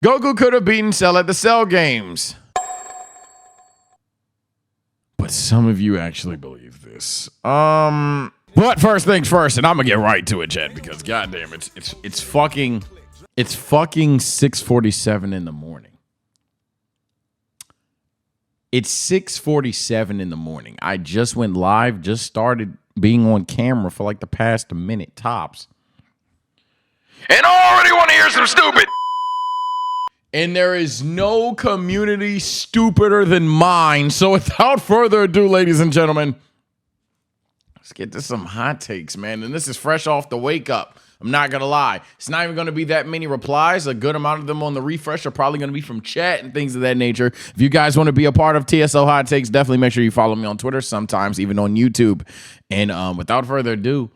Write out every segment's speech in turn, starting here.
Goku could have beaten Cell at the Cell games. But some of you actually believe this. But first things first, and I'm gonna get right to it, Chad, because goddamn, it's fucking 6:47 in the morning. It's 6:47 in the morning. I just went live, just started being on camera for like the past minute tops. And I already want to hear some stupid. And there is no community stupider than mine. So without further ado, ladies and gentlemen, let's get to some hot takes, man. And this is fresh off the wake up. I'm not going to lie. It's not even going to be that many replies. A good amount of them on the refresh are probably going to be from chat and things of that nature. If you guys want to be a part of TSO Hot Takes, definitely make sure you follow me on Twitter, sometimes even on YouTube. And without further ado,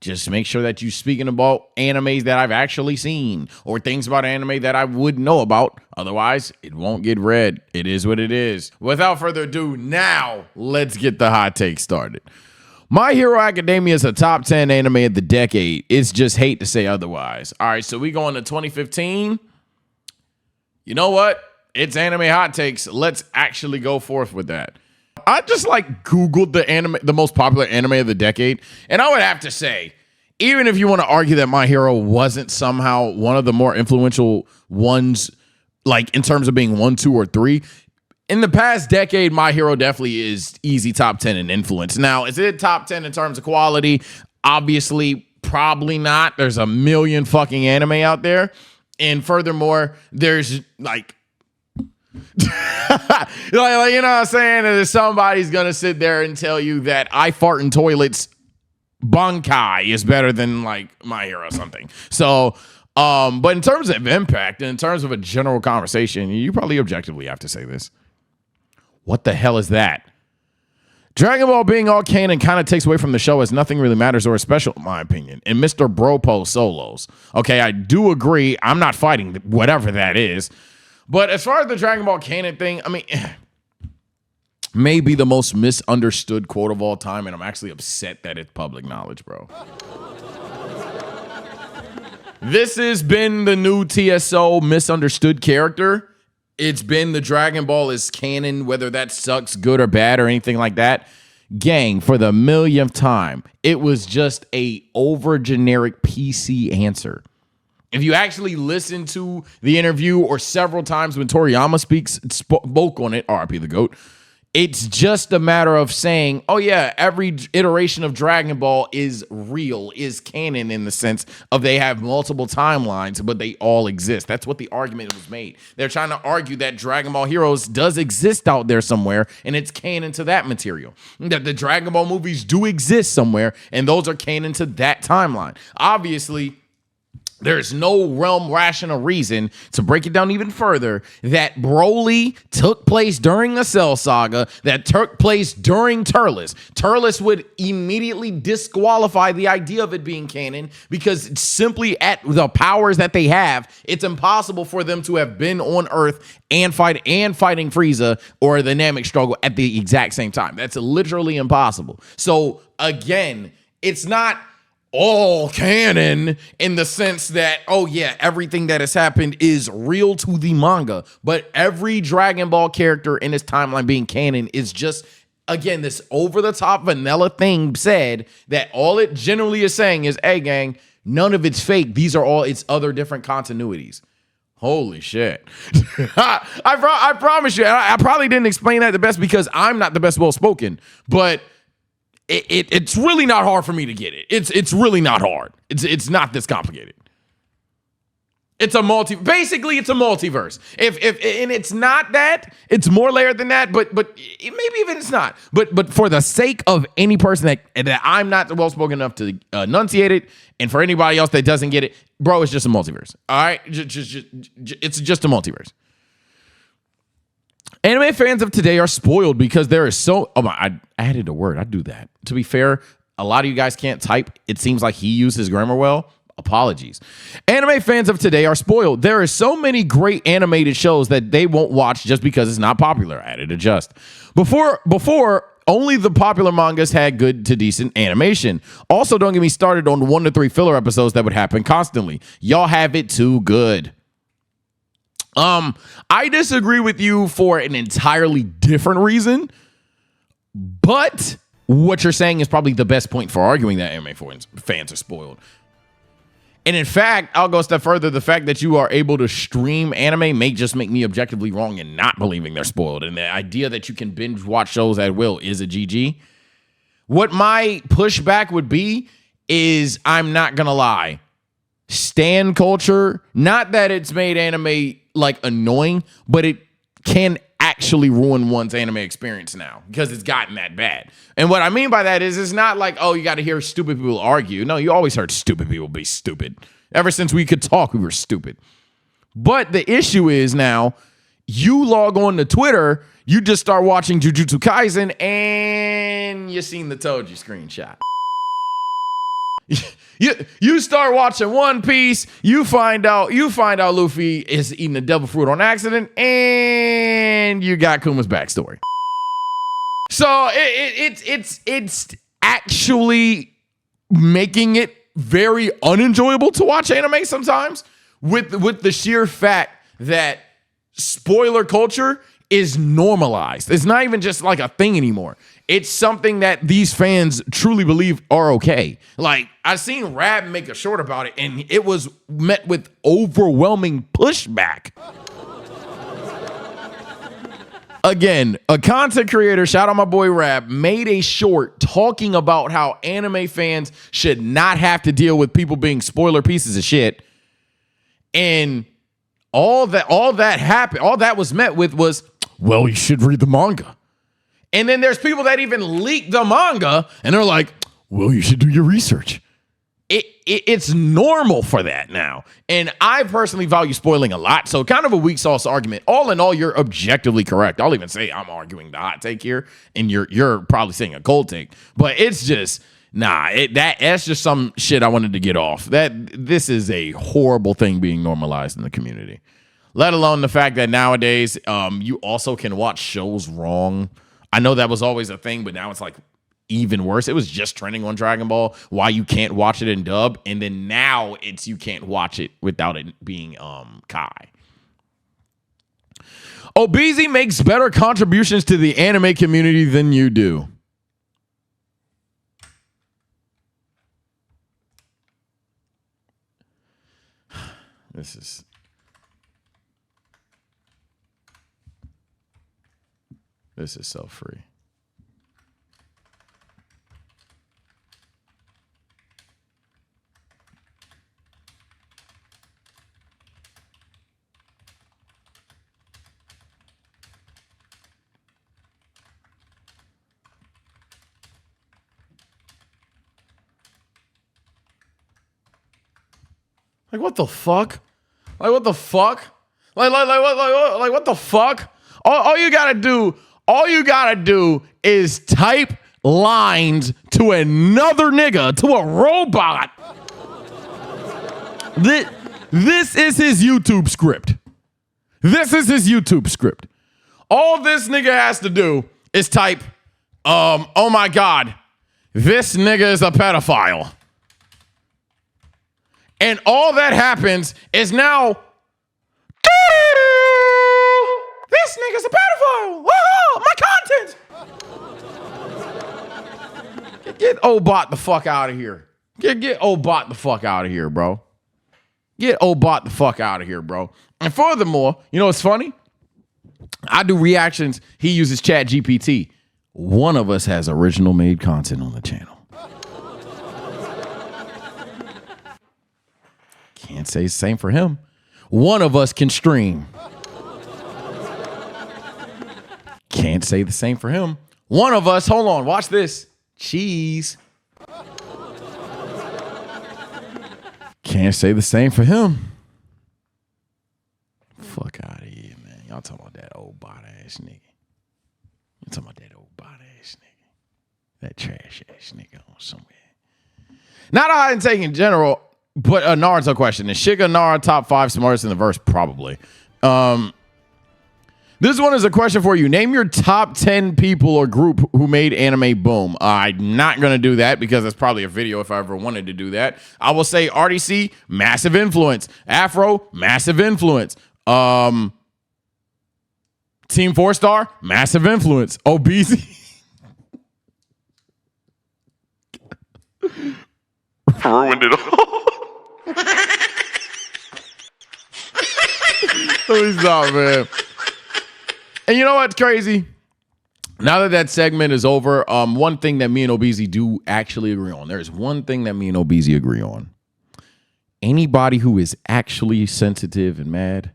just make sure that you're speaking about animes that I've actually seen or things about anime that I would know about. Otherwise, it won't get read. It is what it is. Without further ado, now let's get the hot take started. My Hero Academia is a top 10 anime of the decade. It's just hate to say otherwise. All right, so we go into 2015. You know what? It's anime hot takes. Let's actually go forth with that. I just like Googled the most popular anime of the decade, and I would have to say, even if you want to argue that My Hero wasn't somehow one of the more influential ones, like in terms of being 1, 2, or 3, in the past decade, My Hero definitely is easy top 10 in influence. Now, is it top 10 in terms of quality? Obviously, probably not. There's a million fucking anime out there, and furthermore, there's like you know what I'm saying? That somebody's gonna sit there and tell you that I Fart in Toilets Bankai is better than like My Hero or something. So, but in terms of impact and in terms of a general conversation, you probably objectively have to say this. What the hell is that? Dragon Ball being all canon kind of takes away from the show as nothing really matters or is special, in my opinion. And Mr. Bropo solos. Okay, I do agree. I'm not fighting whatever that is. But as far as the Dragon Ball canon thing, I mean, maybe the most misunderstood quote of all time, and I'm actually upset that it's public knowledge, bro. This has been the new TSO misunderstood character. It's been the Dragon Ball is canon, whether that sucks good or bad or anything like that. Gang, for the millionth time, it was just a over generic PC answer. If you actually listen to the interview or several times when Toriyama spoke on it, RIP the GOAT, it's just a matter of saying, oh yeah, every iteration of Dragon Ball is real, is canon in the sense of they have multiple timelines, but they all exist. That's what the argument was made. They're trying to argue that Dragon Ball Heroes does exist out there somewhere, and it's canon to that material. That the Dragon Ball movies do exist somewhere, and those are canon to that timeline. Obviously, there's no realm rational reason to break it down even further that Broly took place during the Cell Saga, that took place during Turles. Turles would immediately disqualify the idea of it being canon because simply at the powers that they have, it's impossible for them to have been on Earth and fighting Frieza or the Namek struggle at the exact same time. That's literally impossible. So again, it's not all canon in the sense that, oh yeah, everything that has happened is real to the manga, but every Dragon Ball character in this timeline being canon is just, again, this over-the-top vanilla thing said that all it generally is saying is, hey gang, none of it's fake. These are all its other different continuities. Holy shit. I promise you, I probably didn't explain that the best because I'm not the best well-spoken, but it's really not hard for me to get it. It's really not hard. It's not this complicated. It's a basically it's a multiverse. If and it's not that, it's more layered than that, but maybe even it's not. But for the sake of any person that I'm not well spoken enough to enunciate it, and for anybody else that doesn't get it, bro, it's just a multiverse. All right, it's just a multiverse. Anime fans of today are spoiled because there is so... Oh my, I added a word. I do that. To be fair, a lot of you guys can't type. It seems like he uses grammar well. Apologies. Anime fans of today are spoiled. There are so many great animated shows that they won't watch just because it's not popular. I added adjust. Before, only the popular mangas had good to decent animation. Also, don't get me started on 1 to 3 filler episodes that would happen constantly. Y'all have it too good. I disagree with you for an entirely different reason, but what you're saying is probably the best point for arguing that anime fans are spoiled. And in fact, I'll go a step further. The fact that you are able to stream anime may just make me objectively wrong in not believing they're spoiled. And the idea that you can binge watch shows at will is a GG. What my pushback would be is, I'm not going to lie, stan culture, not that it's made anime like annoying, but it can actually ruin one's anime experience now because it's gotten that bad. And what I mean by that is, it's not like, oh, you got to hear stupid people argue. No, you always heard stupid people be stupid. Ever since we could talk, we were stupid. But the issue is now, you log on to Twitter, you just start watching Jujutsu Kaisen, and you seen the Toji screenshot. You start watching One Piece, you find out Luffy is eating a devil fruit on accident, and you got Kuma's backstory. So it's actually making it very unenjoyable to watch anime sometimes, with the sheer fact that spoiler culture is normalized. It's not even just like a thing anymore. It's something that these fans truly believe are okay. Like, I seen Rab make a short about it, and it was met with overwhelming pushback. Again, a content creator, shout out my boy Rab, made a short talking about how anime fans should not have to deal with people being spoiler pieces of shit. And all that happened, all that was met with was, well, you should read the manga. And then there's people that even leak the manga, and they're like, well, you should do your research. It's normal for that now. And I personally value spoiling a lot, so kind of a weak sauce argument. All in all, you're objectively correct. I'll even say I'm arguing the hot take here, and you're probably saying a cold take. But it's just, that's just some shit I wanted to get off. This is a horrible thing being normalized in the community. Let alone the fact that nowadays you also can watch shows wrong. I know that was always a thing, but now it's like even worse. It was just trending on Dragon Ball why you can't watch it in dub, and then now it's you can't watch it without it being Kai. Obeezy makes better contributions to the anime community than you do. This is so free. Like, what the fuck? Like, what the fuck? Like what the fuck? All you gotta do is type lines to another nigga, to a robot. This is his YouTube script. This is his YouTube script. All this nigga has to do is type, oh my God, this nigga is a pedophile. And all that happens is now, this nigga's a pedophile. Whoa, my content. Get Obot the fuck out of here. Get Obot the fuck out of here, bro. Get Obot the fuck out of here, bro. And furthermore, you know what's funny? I do reactions. He uses Chat GPT. One of us has original made content on the channel. Can't say the same for him. One of us can stream. Can't say the same for him. One of us, hold on, watch this. Cheese. Can't say the same for him. Fuck out of here, man. Y'all talking about that old bot ass nigga. You talking about that old bot ass nigga. That trash ass nigga on somewhere. Not a hide and take in general, but a Naruto question. Is Shiga Nara top 5 smartest in the verse? Probably. This one is a question for you. Name your top 10 people or group who made anime boom. I'm not going to do that because that's probably a video if I ever wanted to do that. I will say RDC, massive influence. Afro, massive influence. Team 4-star, massive influence. Obesity. Ruined it all. Let me stop, man. And you know what's crazy? Now that segment is over, one thing that me and Obese do actually agree on. There's one thing that me and Obese agree on. Anybody who is actually sensitive and mad,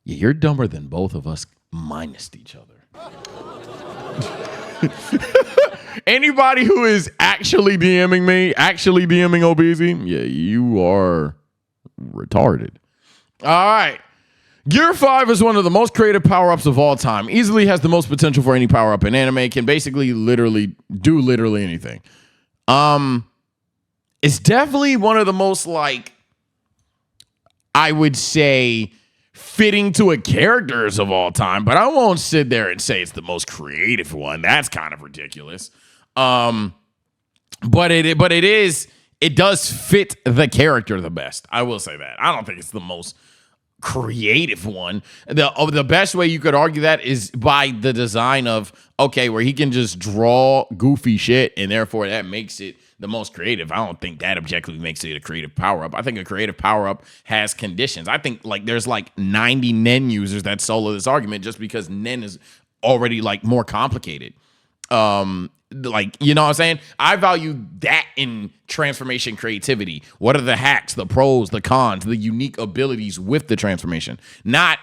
yeah, you're dumber than both of us minus each other. Anybody who is actually DMing me, actually DMing Obese, yeah, you are retarded. All right. Gear 5 is one of the most creative power-ups of all time. Easily has the most potential for any power-up in anime. Can basically do anything. It's definitely one of the most, like, I would say, fitting to a characters of all time. But I won't sit there and say it's the most creative one. That's kind of ridiculous. But it does fit the character the best. I will say that. I don't think it's the most creative one. The best way you could argue that is by the design of, okay, where he can just draw goofy shit and therefore that makes it the most creative. I don't think that objectively makes it a creative power-up. I think a creative power-up has conditions. I think like there's like 90 Nen users that solo this argument just because Nen is already like more complicated. Like, you know what I'm saying? I value that in transformation creativity. What are the hacks, the pros, the cons, the unique abilities with the transformation? Not,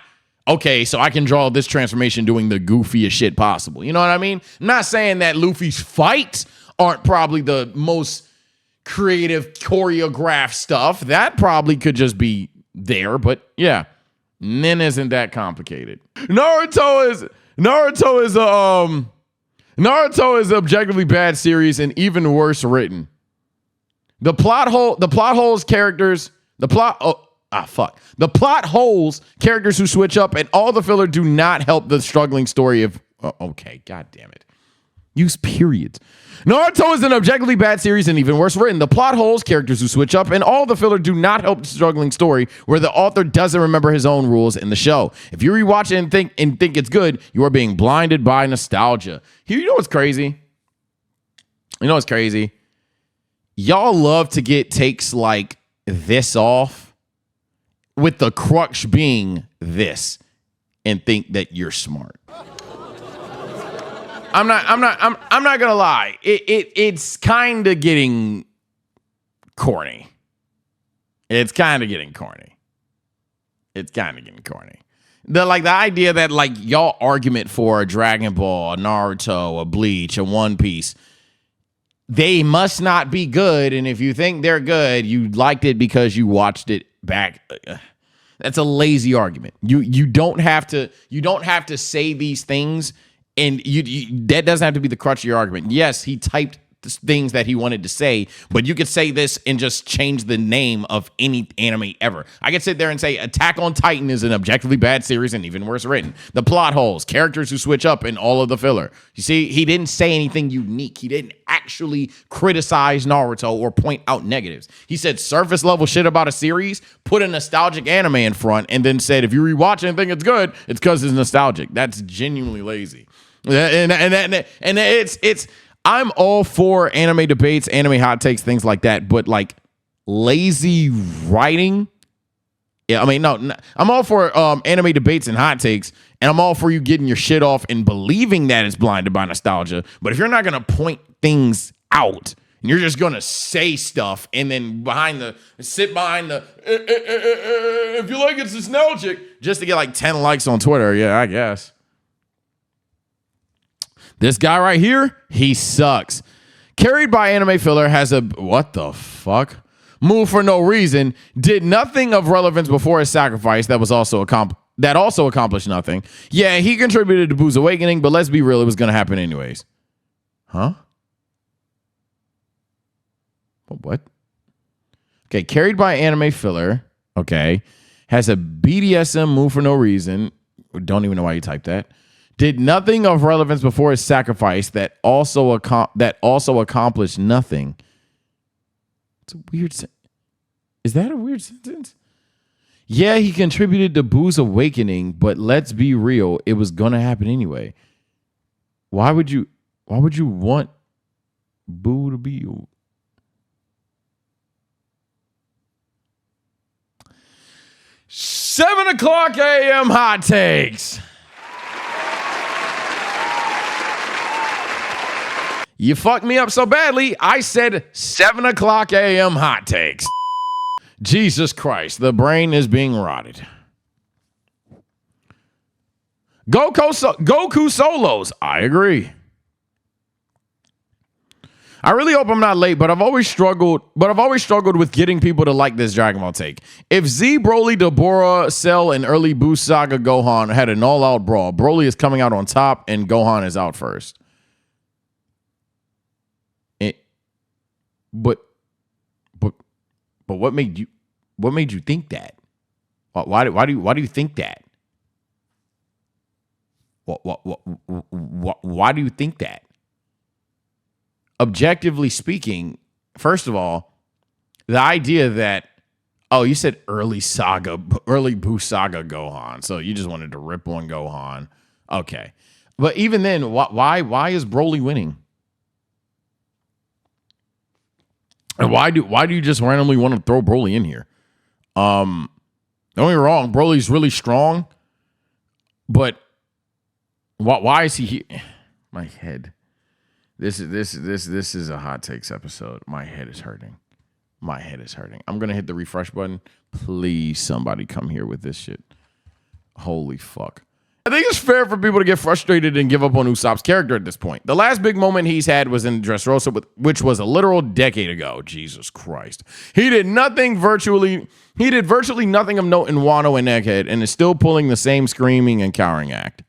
okay, so I can draw this transformation doing the goofiest shit possible. You know what I mean? I'm not saying that Luffy's fights aren't probably the most creative choreographed stuff. That probably could just be there, but yeah, Nen isn't that complicated. Naruto is an objectively bad series and even worse written. The plot holes characters who switch up and all the filler do not help the struggling story of okay, god damn it. Use periods. Naruto is an objectively bad series and even worse written. The plot holes, characters who switch up, and all the filler do not help the struggling story where the author doesn't remember his own rules in the show. If you rewatch it and think it's good, you are being blinded by nostalgia. You know what's crazy? Y'all love to get takes like this off with the crux being this and think that you're smart. I'm not gonna lie. It's kind of getting corny. The idea that like y'all argument for a Dragon Ball, a Naruto, a Bleach, a One Piece, they must not be good. And if you think they're good, you liked it because you watched it back. That's a lazy argument. You don't have to say these things. And that doesn't have to be the crutch of your argument. Yes, he typed things that he wanted to say, but you could say this and just change the name of any anime ever. I could sit there and say Attack on Titan is an objectively bad series and even worse written. The plot holes, characters who switch up, and all of the filler. You see, he didn't say anything unique. He didn't actually criticize Naruto or point out negatives. He said surface level shit about a series, put a nostalgic anime in front, and then said if you rewatch it and think it's good, it's because it's nostalgic. That's genuinely lazy. And it's I'm all for anime debates, anime hot takes, things like that, but like lazy writing. Yeah, I mean, no, I'm all for anime debates and hot takes, and I'm all for you getting your shit off and believing that it's blinded by nostalgia. But if you're not gonna point things out and you're just gonna say stuff and then sit behind the if you like it's nostalgic just to get like 10 likes on Twitter, yeah, I guess. This guy right here, he sucks. Carried by anime filler, has a what the fuck? Move for no reason. Did nothing of relevance before his sacrifice that also accomplished nothing. Yeah, he contributed to Boo's awakening, but let's be real, it was gonna happen anyways. Huh? What? Okay, carried by anime filler. Okay, has a BDSM move for no reason. Don't even know why you typed that. Did nothing of relevance before his sacrifice that also accomplished nothing. It's a weird sentence. Is that a weird sentence? Yeah, he contributed to Boo's awakening, but let's be real, it was gonna happen anyway. Why would you want Boo to be 7 o'clock a.m. hot takes? You fucked me up so badly, I said 7 o'clock a.m. hot takes. Jesus Christ, the brain is being rotted. Goku solos, I agree. I really hope I'm not late, but I've always struggled with getting people to like this Dragon Ball take. If Z, Broly, Deborah, Cell, and early Buu Saga Gohan had an all-out brawl, Broly is coming out on top and Gohan is out first. But what made you think that? Why do you think that? Why do you think that? Objectively speaking, first of all, the idea that, oh, you said early Buu Saga Gohan, so you just wanted to rip on Gohan. Okay. But even then, why is Broly winning? And why do you just randomly want to throw Broly in here? Don't get me wrong, Broly's really strong, but why is he here? My head. This is a hot takes episode. My head is hurting. I'm gonna hit the refresh button. Please, somebody come here with this shit. Holy fuck. I think it's fair for people to get frustrated and give up on Usopp's character at this point. The last big moment he's had was in Dressrosa, which was a literal decade ago. Jesus Christ. He did virtually nothing of note in Wano and Egghead, and is still pulling the same screaming and cowering act.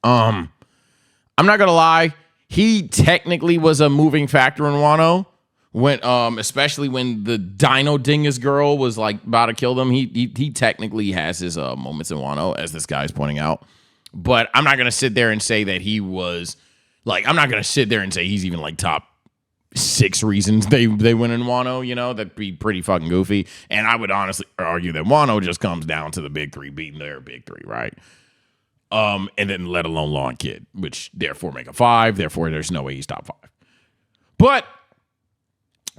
I'm not gonna lie. He technically was a moving factor in Wano, when especially when the Dino Dingus girl was like about to kill them. He technically has his moments in Wano, as this guy's pointing out. But I'm not gonna sit there and say that he was like. I'm not gonna sit there and say he's even like top 6 reasons they win in Wano. You know, that'd be pretty fucking goofy. And I would honestly argue that Wano just comes down to the big 3 beating their big 3, right? And then let alone Law and Kid, which therefore make a 5. Therefore, there's no way he's top 5. But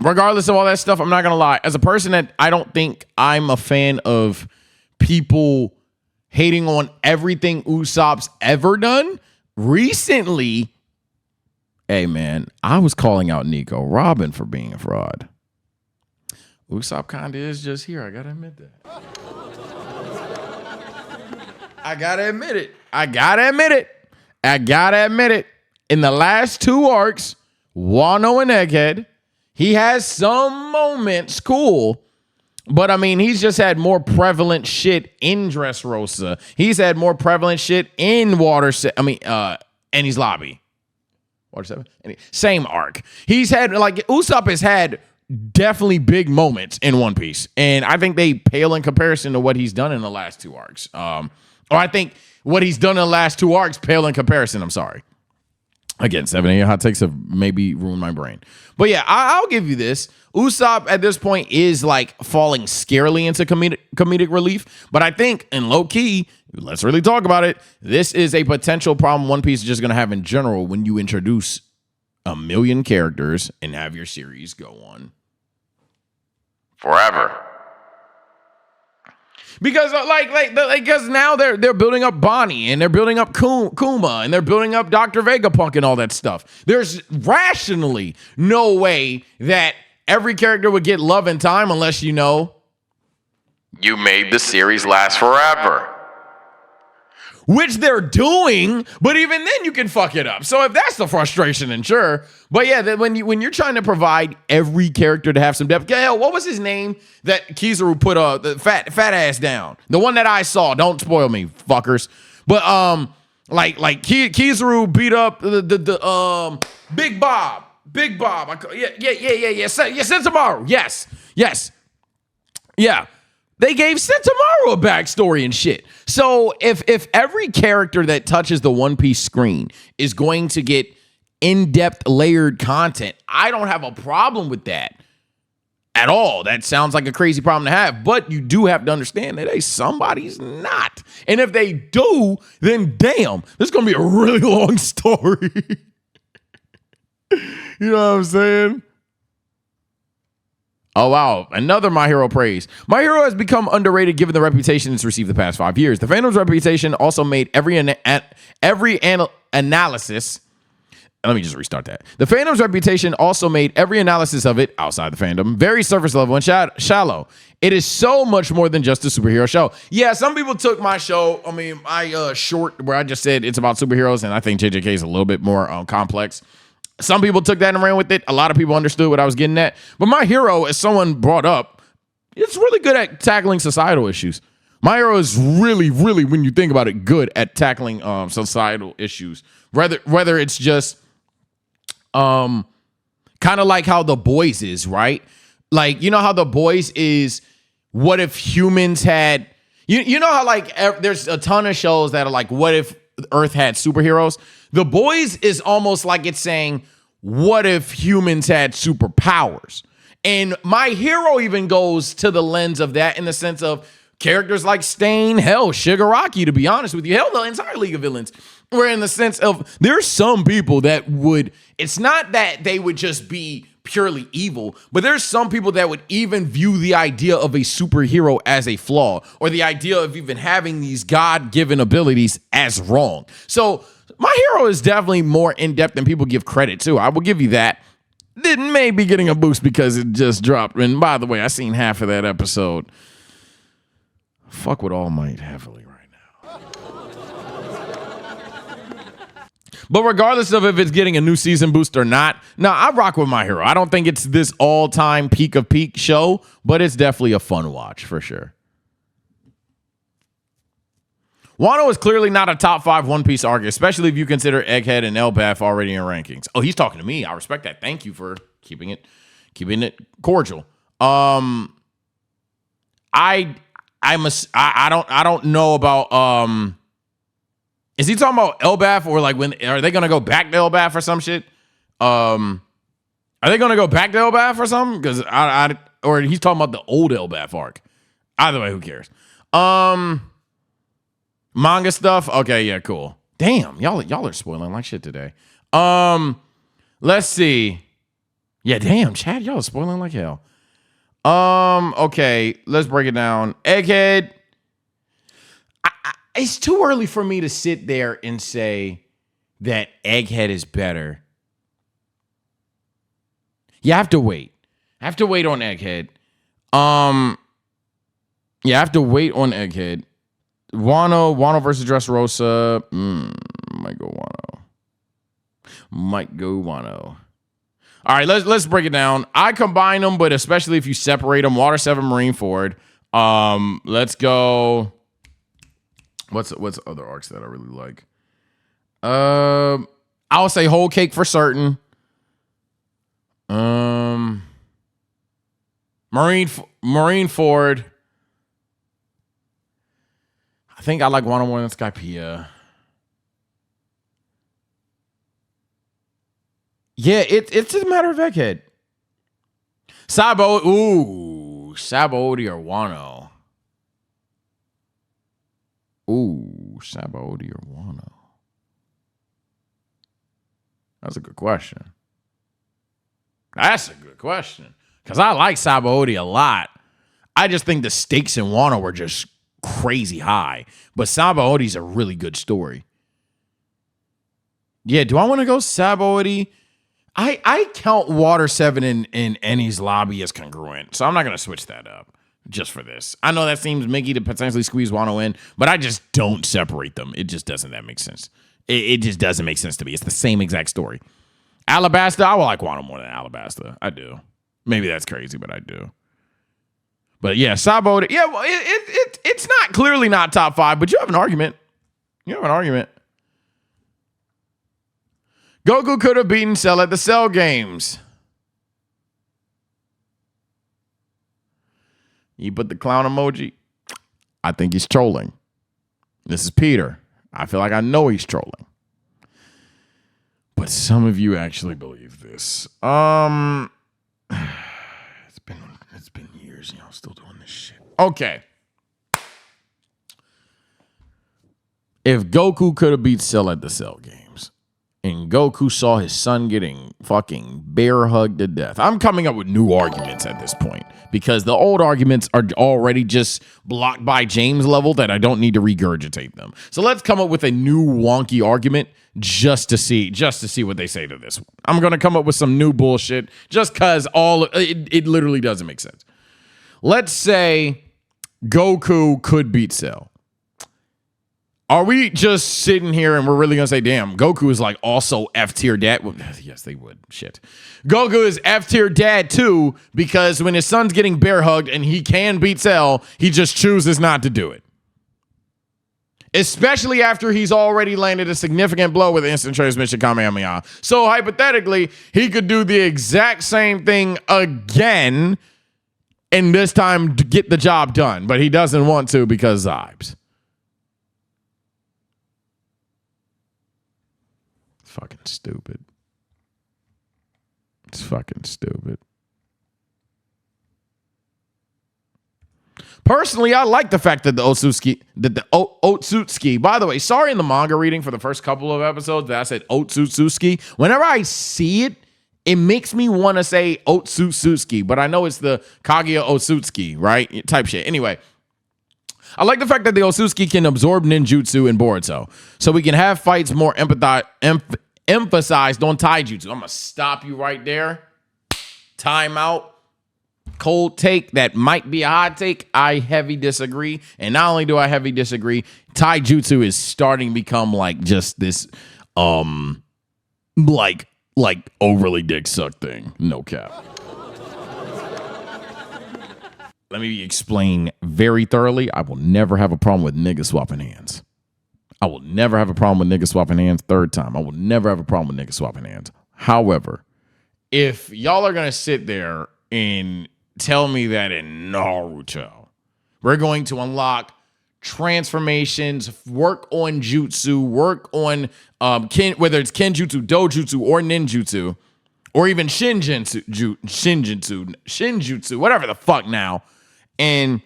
regardless of all that stuff, I'm not going to lie. As a person that I don't think I'm a fan of people hating on everything Usopp's ever done, recently, hey man, I was calling out Nico Robin for being a fraud. Usopp kind of is just here. I got to admit that. I gotta admit it. In the last 2 arcs, Wano and Egghead, he has some moments, cool. But I mean, he's just had more prevalent shit in Dressrosa. He's had more prevalent shit in Enies Lobby. Water 7? Same arc. He's had, like, Usopp has had definitely big moments in One Piece. And I think they pale in comparison to what he's done in the last 2 arcs. Or I think what he's done in the last 2 arcs pale in comparison. I'm sorry. Again, 7 a.m. hot takes have maybe ruined my brain. But yeah, I'll give you this. Usopp at this point is like falling scarily into comedic relief. But I think, in low key, let's really talk about it, this is a potential problem One Piece is just going to have in general when you introduce 1 million characters and have your series go on forever. Because because now they're building up Bonnie and they're building up Kuma and they're building up Dr. Vegapunk and all that stuff. There's rationally no way that every character would get love and time unless you made the series last forever. Which they're doing, but even then you can fuck it up. So if that's the frustration, then sure. But yeah, when you're trying to provide every character to have some depth. Hell, what was his name that Kizaru put the fat ass down? The one that I saw. Don't spoil me, fuckers. But Kizaru beat up the Big Bob. Big Bob. Yeah. Sentomaru. Yes. Yeah. They gave Sentomaru a backstory and shit. So if every character that touches the One Piece screen is going to get in-depth layered content, I don't have a problem with that at all. That sounds like a crazy problem to have, but you do have to understand that, hey, somebody's not. And if they do, then damn, this is going to be a really long story. You know what I'm saying? Oh, wow. Another My Hero praise. My Hero has become underrated given the reputation it's received the past 5 years. The fandom's reputation also made every analysis. Let me just restart that. The fandom's reputation also made every analysis of it outside the fandom very surface level and shallow. It is so much more than just a superhero show. Yeah, some people took my show, my short where I just said it's about superheroes, and I think JJK is a little bit more complex. Some people took that and ran with it. A lot of people understood what I was getting at. But My Hero, as someone brought up, it's really good at tackling societal issues. My Hero is really, really, when you think about it, good at tackling societal issues. Whether it's just kind of like how The Boys is, right? Like, you know how The Boys is, what if humans had, you know how like there's a ton of shows that are like, what if Earth had superheroes? The Boys is almost like it's saying, what if humans had superpowers? And My Hero even goes to the lens of that in the sense of characters like Stain, hell, Shigaraki, to be honest with you, hell, the entire League of Villains, where in the sense of there's some people that would, it's not that they would just be purely evil, but there's some people that would even view the idea of a superhero as a flaw, or the idea of even having these God-given abilities as wrong. So My Hero is definitely more in-depth than people give credit to. I will give you that. It may be getting a boost because it just dropped. And by the way, I seen half of that episode. Fuck with All Might heavily right now. But regardless of if it's getting a new season boost or not, no, I rock with My Hero. I don't think it's this all-time peak of peak show, but it's definitely a fun watch for sure. Wano is clearly not a top 5 One Piece arc, especially if you consider Egghead and Elbaf already in rankings. Oh, he's talking to me. I respect that. Thank you for keeping it cordial. I don't know about is he talking about Elbaf, or like when are they gonna go back to Elbaf or some shit? Are they gonna go back to Elbaf or something? Because or he's talking about the old Elbaf arc. Either way, who cares? Manga stuff. Okay, yeah, cool. Damn, y'all are spoiling like shit today. Let's see. Yeah, damn, Chad, y'all are spoiling like hell. Okay, let's break it down. Egghead. It's too early for me to sit there and say that Egghead is better. You have to wait. I have to wait on Egghead. Yeah, I have to wait on Egghead. Wano versus Dressrosa. Might go Wano. All right, let's break it down. I combine them, but especially if you separate them, Water 7, Marineford. Let's go. What's other arcs that I really like? I'll say Whole Cake for certain. Marineford. I think I like Wano more than Skypiea. Yeah, it's a matter of Egghead. Sabaody or Wano. Sabaody or Wano. That's a good question. Because I like Sabaody a lot. I just think the stakes in Wano were just crazy high. But Sabaody's a really good story. Yeah, do I want to go Sabaody? I count Water 7 in Eni's lobby as congruent, so I'm not going to switch that up just for this. I know that seems Mickey to potentially squeeze Wano in, but I just don't separate them. It just doesn't make sense. It just doesn't make sense to me. It's the same exact story. Alabasta, I will like Wano more than Alabasta. I do. Maybe that's crazy, but I do. But yeah, Sabaody. Yeah, well, it's not clearly not top 5, but you have an argument. Goku could have beaten Cell at the Cell Games. You put the clown emoji. I think he's trolling. This is Peter. I feel like I know he's trolling. But some of you actually believe this. It's years, y'all still doing this shit. Okay. If Goku could have beat Cell at the Cell games, and Goku saw his son getting fucking bear hugged to death, I'm coming up with new arguments at this point because the old arguments are already just blocked by James level that I don't need to regurgitate them. So let's come up with a new wonky argument just to see what they say to this one. I'm going to come up with some new bullshit just because it literally doesn't make sense. Let's say Goku could beat Cell. Are we just sitting here and we're really going to say, damn, Goku is like also F-tier dad? Well, yes, they would. Shit. Goku is F-tier dad too because when his son's getting bear hugged and he can beat Cell, he just chooses not to do it. Especially after he's already landed a significant blow with instant transmission Kamehameha. So hypothetically, he could do the exact same thing again and this time to get the job done. But he doesn't want to because Zybes. Fucking stupid. It's fucking stupid. Personally, I like the fact that the Otsutsuki, by the way, sorry in the manga reading for the first couple of episodes that I said Otsutsuki. Whenever I see it, it makes me want to say Otsutsuki, but I know it's the Kaguya Otsutsuki, right? Type shit. Anyway, I like the fact that the Otsutsuki can absorb ninjutsu in Boruto, so we can have fights more emphasized on Taijutsu. I'm going to stop you right there. Time out. Cold take. That might be a hot take. I heavy disagree. And not only do I heavy disagree, Taijutsu is starting to become like just this, like overly dick suck thing. No cap. Let me explain very thoroughly. I will never have a problem with niggas swapping hands. I will never have a problem with niggas swapping hands. Third time. I will never have a problem with niggas swapping hands. However, if y'all are going to sit there and tell me that in Naruto, we're going to unlock transformations, work on jutsu, work on whether it's kenjutsu, dojutsu, or ninjutsu, or even shinjutsu, whatever the fuck now. And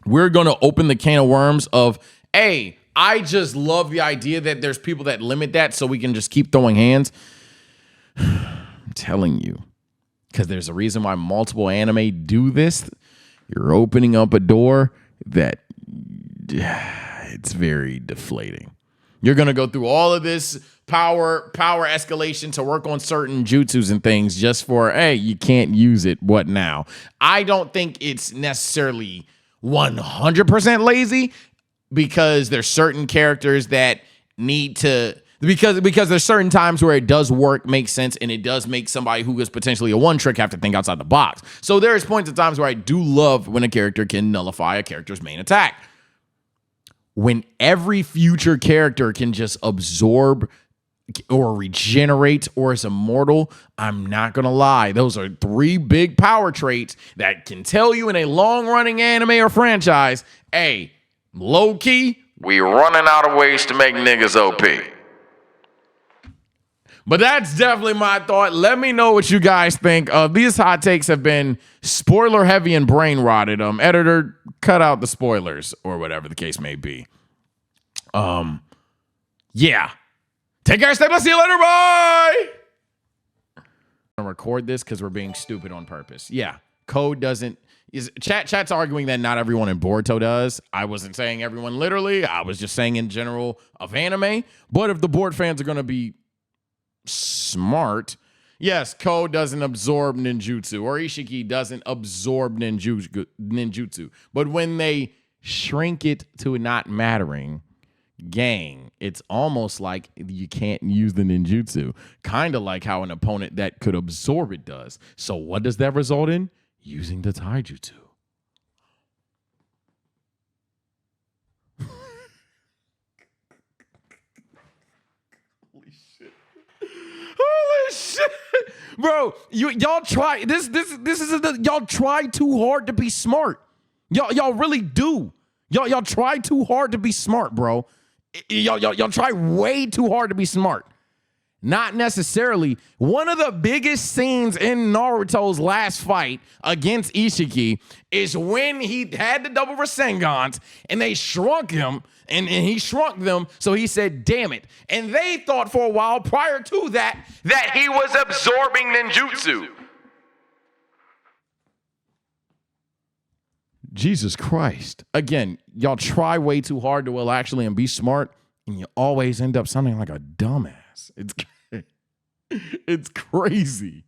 we're going to open the can of worms of, hey, I just love the idea that there's people that limit that so we can just keep throwing hands. I'm telling you, because there's a reason why multiple anime do this. You're opening up a door that it's very deflating. You're going to go through all of this power escalation to work on certain jutsus and things just for, hey, you can't use it. What now? I don't think it's necessarily 100% lazy because there's certain characters that need to, because there's certain times where it does work, makes sense, and it does make somebody who is potentially a one trick have to think outside the box. So there's points in times where I do love when a character can nullify a character's main attack. When every future character can just absorb or regenerate or is immortal, I'm not going to lie. Those are three big power traits that can tell you in a long-running anime or franchise, hey, low-key, we running out of ways to make niggas OP. But that's definitely my thought. Let me know what you guys think. These hot takes have been spoiler heavy and brain rotted. Editor, cut out the spoilers or whatever the case may be. Yeah. Take care, stay blessed. See you later. Bye. I'm gonna record this because we're being stupid on purpose. Yeah. Code doesn't. Chat's arguing that not everyone in Boruto does. I wasn't saying everyone literally. I was just saying in general of anime. But if the board fans are gonna be smart, yes, Code doesn't absorb ninjutsu, or Ishiki doesn't absorb ninjutsu. But when they shrink it to not mattering, gang, it's almost like you can't use the ninjutsu. Kind of like how an opponent that could absorb it does. So what does that result in? Using the taijutsu. Holy shit, bro! Y'all try this. Y'all try too hard to be smart. Y'all really do. Y'all try too hard to be smart, bro. Y'all try way too hard to be smart. Not necessarily. One of the biggest scenes in Naruto's last fight against Ishiki is when he had the double Rasengans and they shrunk him and he shrunk them. So he said, damn it. And they thought for a while prior to that He was absorbing ninjutsu. Jesus Christ. Again, y'all try way too hard to actually and be smart, and you always end up sounding like a dumbass. It's crazy.